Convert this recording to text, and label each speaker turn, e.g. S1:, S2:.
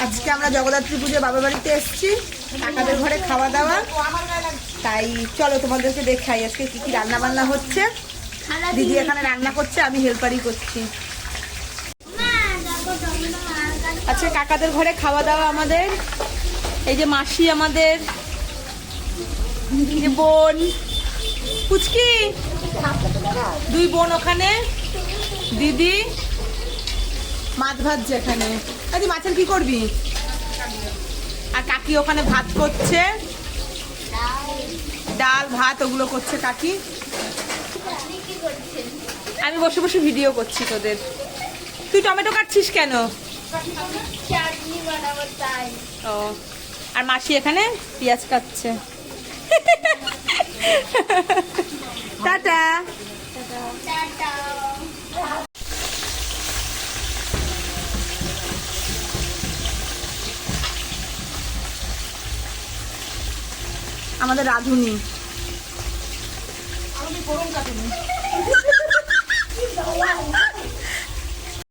S1: আজকে আমরা জগদ্ধাত্রী পুজো বাবার বাড়িতে এসেছি, কাকাদের ঘরে খাওয়া দাওয়া। তাই চলো তোমাদেরকে দেখাই আজকে কি কি রান্না বান্না হচ্ছে। দিদি এখানে রান্না করছে, আমি হেল্পারই করছি। আচ্ছা, কাকাদের ঘরে খাওয়া দাওয়া আমাদের। এই যে মাসি আমাদের, যে বোন পুচকি, দুই বোন ওখানে, দিদি মাছ ভাজছে এখানে। আরে মাছের কি করবি? আর কাকি ওখানে ভাত করছে, ডাল ভাত ওগুলো করছে কাকি। আমি বসে বসে ভিডিও করছি তোদের। তুই টমেটো কাটছিস কেন? ও, আর মাসি এখানে পেঁয়াজ কাটছে। টাটা। আমাদের রাঁধুনি, আমাদের গরম কাটুনি।